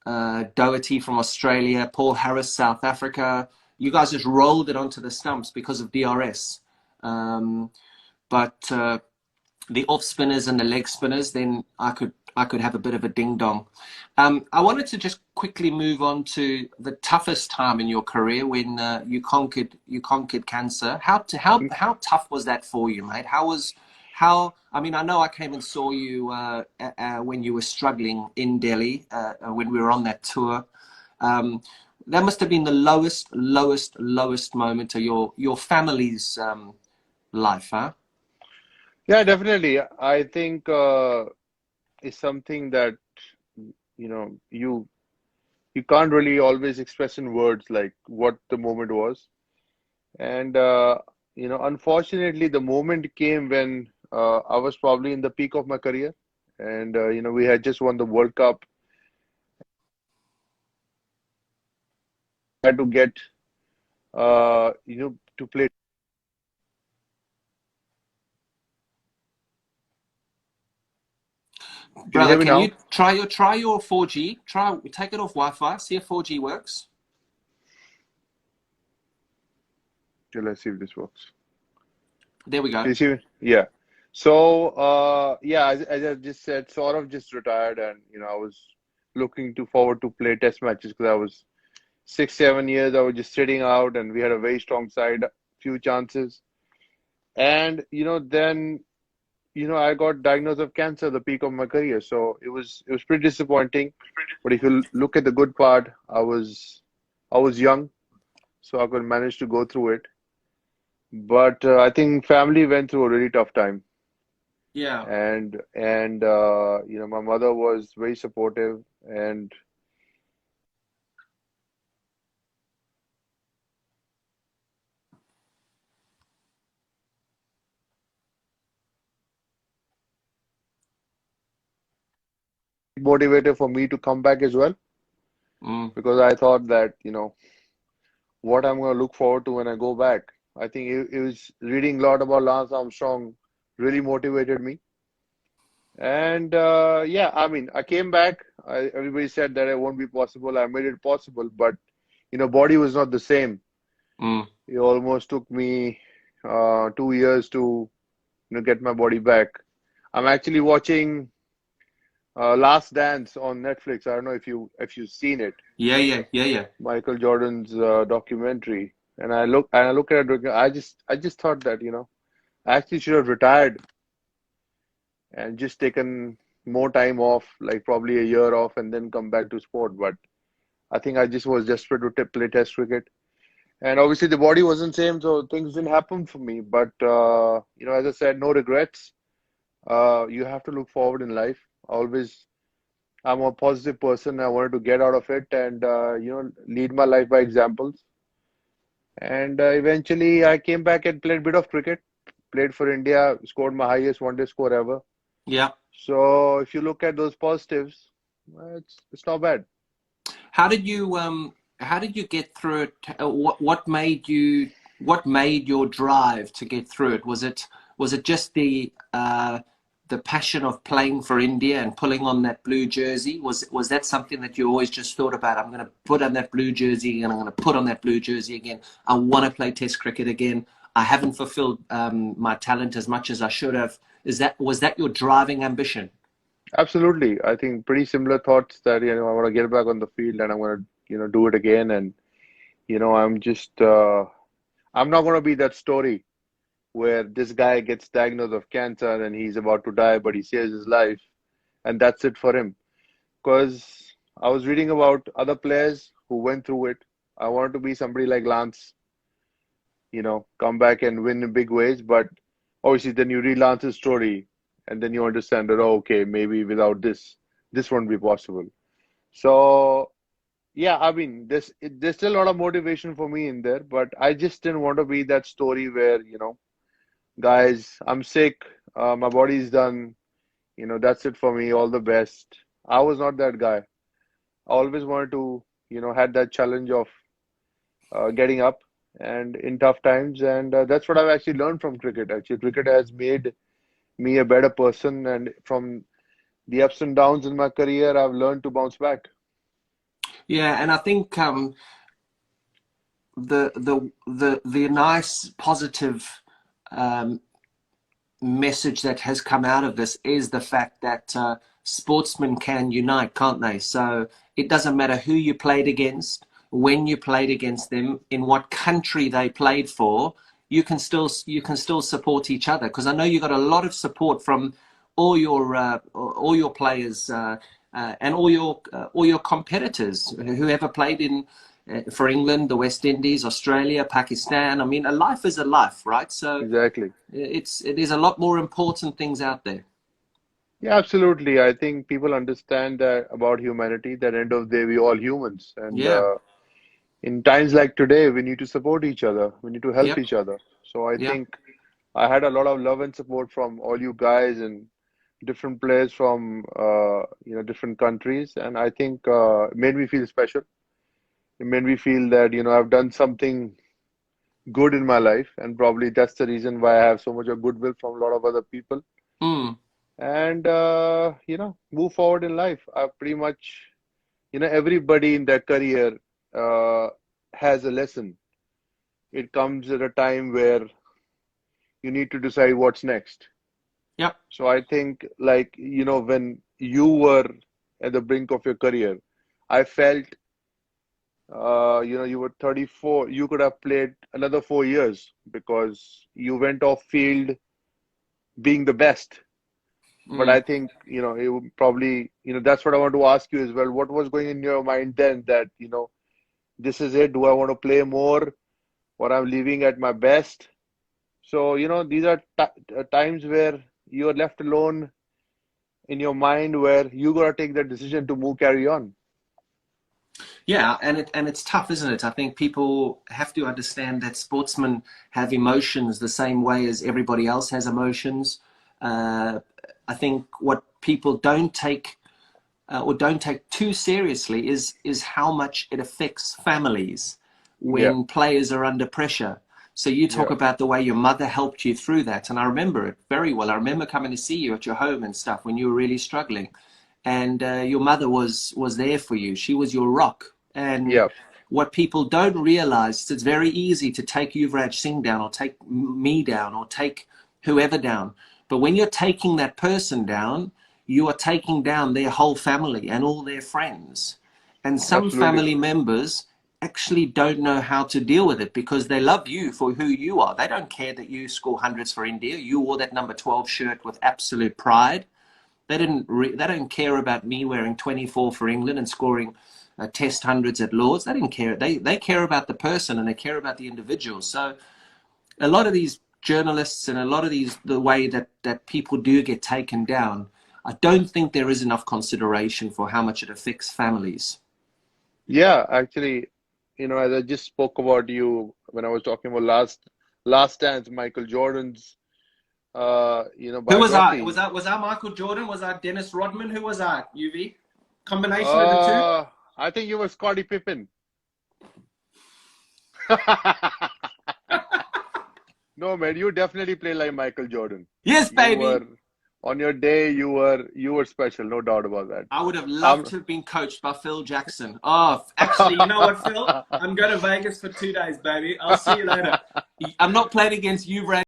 Doherty from Australia, Paul Harris, South Africa. You guys just rolled it onto the stumps because of DRS. But the off spinners and the leg spinners, then I could have a bit of a ding dong. I wanted to just quickly move on to the toughest time in your career when you conquered cancer. How tough was that for you, mate? I mean, I know I came and saw you when you were struggling in Delhi when we were on that tour. That must have been the lowest moment of your family's life, huh? Yeah, definitely. I think it's something that you can't really always express in words like what the moment was. And unfortunately, the moment came when I was probably in the peak of my career, and we had just won the World Cup. I had to get to play. Can you Brother, hear me can you now? try your 4G? Take it off Wi-Fi, see if 4G works. Okay, let's see if this works. There we Can go. you see me? Yeah. So yeah, as I just said, sort of just retired, and I was looking to forward to play test matches because I was 6, 7 years. I was just sitting out, and we had a very strong side, few chances, and then I got diagnosed of cancer at the peak of my career. So it was pretty disappointing. But if you look at the good part, I was young, so I could manage to go through it. But I think family went through a really tough time, Yeah. and my mother was very supportive, and motivated for me to come back as well, Mm. because I thought that what I'm going to look forward to when I go back. I think it was reading a lot about Lance Armstrong really motivated me. And yeah, I mean, I came back. Everybody said that it won't be possible. I made it possible, but body was not the same. Mm. It almost took me 2 years to get my body back. I'm actually watching Last Dance on Netflix. I don't know if you've seen it, Yeah. Michael Jordan's documentary. And I look at it. I just thought that I actually should have retired and just taken more time off, like probably a year off, and then come back to sport. But I think I just was desperate to play Test cricket, and obviously the body wasn't same, so things didn't happen for me. But as I said, no regrets. You have to look forward in life. Always, I'm a positive person. I wanted to get out of it and lead my life by examples. And eventually, I came back and played a bit of cricket. Played for India, scored my highest one-day score ever. Yeah. So if you look at those positives, it's not bad. How did you get through it? What made your drive to get through it? Was it just the passion of playing for India and pulling on that blue jersey? Was that something that you always just thought about? I'm going to put on that blue jersey and I'm going to put on that blue jersey again. I want to play Test cricket again. I haven't fulfilled my talent as much as I should have. Was that your driving ambition? Absolutely. I think pretty similar thoughts that, I want to get back on the field and I want to, do it again. And, I'm not going to be that story where this guy gets diagnosed of cancer and he's about to die, but he saves his life and that's it for him. Because I was reading about other players who went through it. I wanted to be somebody like Lance, come back and win in big ways. But obviously, then you read Lance's story and then you understand that, oh, okay, maybe without this won't be possible. So, yeah, I mean, there's still a lot of motivation for me in there, but I just didn't want to be that story where, guys, I'm sick, my body's done, that's it for me, all the best. I was not that guy. I always wanted to, had that challenge of getting up and in tough times, and that's what I've actually learned from cricket. Actually, cricket has made me a better person, and from the ups and downs in my career, I've learned to bounce back. Yeah, and I think the nice positive um, message that has come out of this is the fact that sportsmen can unite, can't they? So it doesn't matter who you played against, when you played against them, in what country they played for. You can still support each other, because I know you got a lot of support from all your players and all your competitors who ever played in for England, the West Indies, Australia, Pakistan. I mean, a life is a life, right? So Exactly. it is a lot more important things out there. Yeah, absolutely. I think people understand that about humanity, that end of the day, we all humans. And Yeah. in times like today, we need to support each other. We need to help Yep. each other. So I Yep. think I had a lot of love and support from all you guys and different players from different countries. And I think it made me feel special. It made me feel that, I've done something good in my life, and probably that's the reason why I have so much of goodwill from a lot of other people. Mm. And move forward in life. I pretty much, everybody in their career uh, has a lesson. It comes at a time where you need to decide what's next. Yep. So I think, like, when you were at the brink of your career, I felt, you were 34, you could have played another 4 years because you went off field being the best. But I Mm. think, it would probably, that's what I want to ask you as well. What was going in your mind then that, this is it? Do I want to play more or I'm leaving at my best? So, these are times where you're left alone in your mind where you got to take that decision to move, carry on. Yeah, and it's tough, isn't it? I think people have to understand that sportsmen have emotions the same way as everybody else has emotions. Uh, I think what people don't take too seriously is how much it affects families Yeah, when players are under pressure. So you talk yeah, about the way your mother helped you through that, and I remember it very well. I remember coming to see you at your home and stuff when you were really struggling, and your mother was there for you. She was your rock. And yeah, what people don't realize is it's very easy to take Yuvraj Singh down, or take me down, or take whoever down. But when you're taking that person down, you are taking down their whole family and all their friends. And some absolutely. family members actually don't know how to deal with it because they love you for who you are. They don't care that you score hundreds for India. You wore that number 12 shirt with absolute pride. They don't care about me wearing 24 for England and scoring test hundreds at Lords. They didn't care. They care about the person, and they care about the individual. So a lot of these journalists, and a lot of the way that people do get taken down, I don't think there is enough consideration for how much it affects families. Yeah, actually, as I just spoke about you when I was talking about last dance, Michael Jordan's Who was I? Was biography. that Michael Jordan? Was I Dennis Rodman? Who was I? UV combination of the two. Uh, I think you were Scottie Pippen. No, man, you definitely play like Michael Jordan. Yes, You baby. were on your day, you were special, no doubt about that. I would have loved Um, to have been coached by Phil Jackson. Oh, actually, you know what, Phil? I'm going to Vegas for 2 days, baby. I'll see you later. I'm not playing against you,